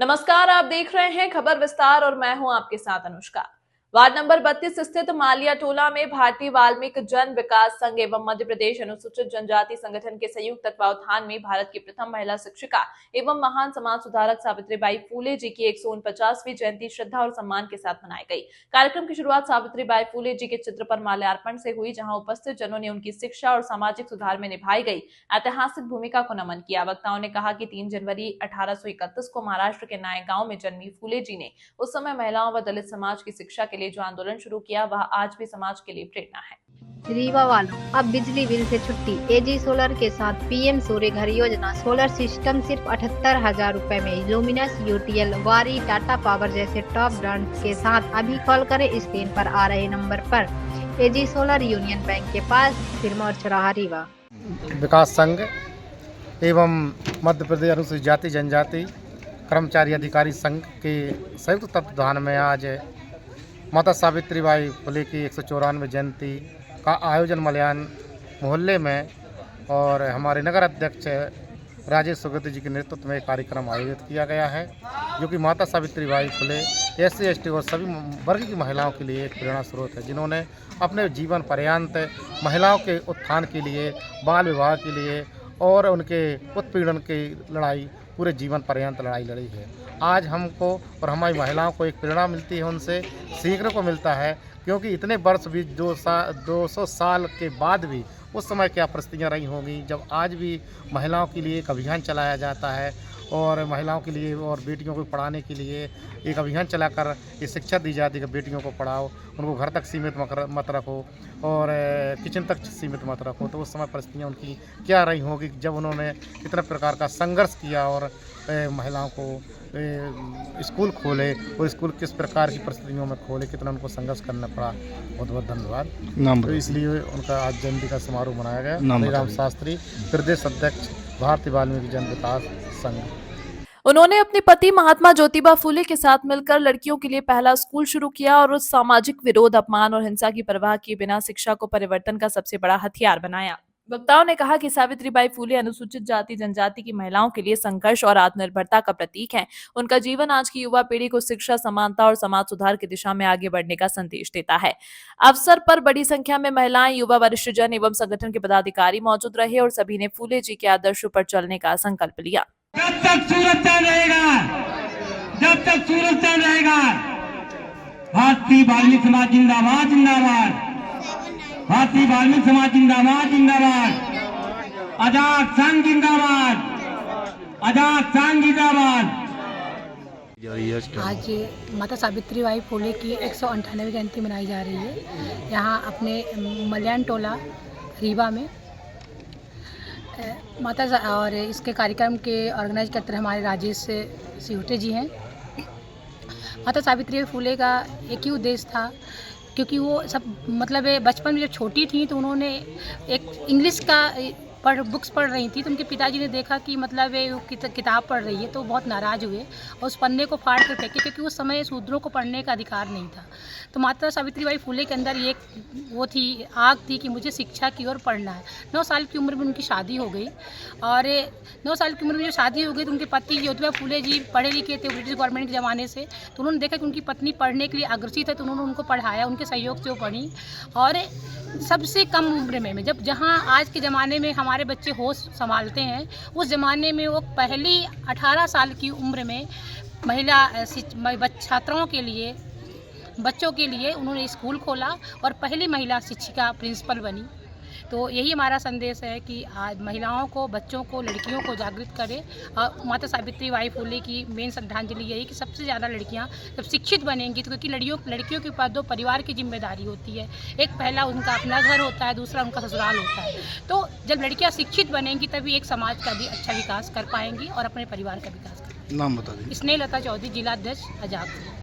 नमस्कार, आप देख रहे हैं खबर विस्तार और मैं हूं आपके साथ अनुष्का। वार्ड नंबर 32 स्थित मालिया टोला में भारतीय वाल्मीकि जन विकास संघ एवं मध्य प्रदेश अनुसूचित जनजाति संगठन के संयुक्त तत्वावधान में भारत की प्रथम महिला शिक्षिका एवं महान समाज सुधारक सावित्रीबाई फूले जी की 149वीं जयंती श्रद्धा और सम्मान के साथ मनाई गई। कार्यक्रम की शुरुआत सावित्रीबाई फूले जी के चित्र पर माल्यार्पण से हुई, जहां उपस्थित जनों ने उनकी शिक्षा और सामाजिक सुधार में निभाई गई ऐतिहासिक भूमिका को नमन किया। वक्ताओं ने कहा कि 3 जनवरी 1831 को महाराष्ट्र के नायगांव में जन्मी फूले जी ने उस समय महिलाओं व दलित समाज की शिक्षा के लिए जो आंदोलन शुरू किया, वह आज भी समाज के लिए प्रेरणा है। रीवा वालों, अब बिजली बिल से छुट्टी। एजी सोलर के साथ पीएम सूर्य घर योजना। सोलर सिस्टम सिर्फ 78,000 रुपए में। लुमिनस, यूटीएल, वारी, टाटा पावर जैसे टॉप ब्रांड के साथ अभी कॉल करें स्क्रीन पर आ रहे नंबर पर। एजी सोलर यूनियन बैंक के पास, सिरमौर चौराहा, रीवा। विकास संघ एवं मध्य प्रदेश अनुसूचित जाति जनजाति कर्मचारी अधिकारी संघ के संयुक्त तत्वावधान में आज माता सावित्रीबाई फुले की 194वीं जयंती का आयोजन मलयान मोहल्ले में और हमारे नगर अध्यक्ष राजेश सुगत जी के नेतृत्व में कार्यक्रम आयोजित किया गया है, जो कि माता सावित्रीबाई फुले SC ST और सभी वर्ग की महिलाओं के लिए एक प्रेरणा स्रोत है, जिन्होंने अपने जीवन पर्यंत महिलाओं के उत्थान के लिए, बाल विवाह के लिए और उनके उत्पीड़न की लड़ाई पूरे जीवन पर्यंत लड़ाई लड़ी है। आज हमको और हमारी महिलाओं को एक प्रेरणा मिलती है, उनसे सीखने को मिलता है, क्योंकि इतने वर्ष भी 200 साल के बाद भी उस समय क्या परिस्थितियाँ रही होंगी, जब आज भी महिलाओं के लिए एक अभियान चलाया जाता है और महिलाओं के लिए और बेटियों को पढ़ाने के लिए एक अभियान चलाकर ये शिक्षा दी जाती है कि बेटियों को पढ़ाओ, उनको घर तक सीमित मत रखो और किचन तक सीमित मत रखो। तो उस समय परिस्थितियाँ उनकी क्या रही होगी जब उन्होंने कितना प्रकार का संघर्ष किया और महिलाओं को स्कूल खोले और स्कूल किस प्रकार की परिस्थितियों में खोले, कितना उनको संघर्ष करना पड़ा। बहुत बहुत धन्यवाद। तो इसलिए उनका आज जयंती का समारोह मनाया गया। हरिराम शास्त्री, प्रदेश अध्यक्ष, भारतीय वाल्मीकि जन विकास संघ। उन्होंने अपने पति महात्मा ज्योतिबा फूले के साथ मिलकर लड़कियों के लिए पहला स्कूल शुरू किया और उस सामाजिक विरोध, अपमान और हिंसा की परवाह किए बिना शिक्षा को परिवर्तन का सबसे बड़ा हथियार बनाया। वक्ताओं ने कहा कि सावित्रीबाई फूले अनुसूचित जाति जनजाति की महिलाओं के लिए संघर्ष और आत्मनिर्भरता का प्रतीक हैं। उनका जीवन आज की युवा पीढ़ी को शिक्षा, समानता और समाज सुधार की दिशा में आगे बढ़ने का संदेश देता है। अवसर पर बड़ी संख्या में महिलाएं, युवा, वरिष्ठ जन एवं संगठन के पदाधिकारी मौजूद रहे और सभी ने फूले जी के आदर्शों पर चलने का संकल्प लिया। जब तक सूरज चांद रहेगा, जब तक सूरज चांद रहेगा, भारतीय वाल्मीकि समाज जिंदाबाद जिंदाबाद, भारतीय वाल्मीकि समाज जिंदाबाद जिंदाबाद, आजाद संघ जिंदाबाद, आजाद संघ जिंदाबाद। आज माता सावित्रीबाई फूले की 198वीं जयंती मनाई जा रही है यहाँ अपने मलयान टोला रीवा में। माता और इसके कार्यक्रम के ऑर्गेनाइज करते रहे हमारे राजेश सिहुटे जी हैं। माता सावित्रीबाई फूले का एक ही उद्देश्य था, क्योंकि वो सब मतलब बचपन में जब छोटी थी तो उन्होंने एक इंग्लिश का बुक्स पढ़ रही थी, तो उनके पिताजी ने देखा कि मतलब वो किताब पढ़ रही है, तो बहुत नाराज़ हुए और उस पन्ने को फाड़ कर फेंके, क्योंकि उस समय शूद्रों को पढ़ने का अधिकार नहीं था। तो माता सावित्रीबाई फूले के अंदर ये वो थी, आग थी कि मुझे शिक्षा की ओर पढ़ना है। 9 साल की उम्र में उनकी शादी हो गई और 9 साल की उम्र में जब शादी हो गई तो उनके पति ज्योतिबा फूले जी पढ़े लिखे थे ब्रिटिश गवर्नमेंट के ज़माने से, तो उन्होंने देखा कि उनकी पत्नी पढ़ने के लिए अग्रसित है, तो उन्होंने उनको पढ़ाया, उनके सहयोग से वो पढ़ी। और सबसे कम उम्र में जहाँ आज के ज़माने में हमारे बच्चे होश संभालते हैं, उस ज़माने में वो पहली 18 साल की उम्र में महिला छात्राओं के लिए, बच्चों के लिए उन्होंने स्कूल खोला और पहली महिला शिक्षिका प्रिंसिपल बनी। तो यही हमारा संदेश है कि आज महिलाओं को, बच्चों को, लड़कियों को जागृत करें। और माता सावित्रीबाई फूले की मेन श्रद्धांजलि यही कि सबसे ज़्यादा लड़कियां जब शिक्षित बनेंगी, तो क्योंकि लड़कियों के ऊपर 2 परिवार की जिम्मेदारी होती है। एक पहला उनका अपना घर होता है, दूसरा उनका ससुराल होता है। तो जब लड़कियाँ शिक्षित बनेंगी तभी एक समाज का भी अच्छा विकास कर पाएंगी और अपने परिवार का विकास कर पाएंगी। नाम बता दीजिए। स्नेहलता चौधरी, जिला अध्यक्ष, आजाद।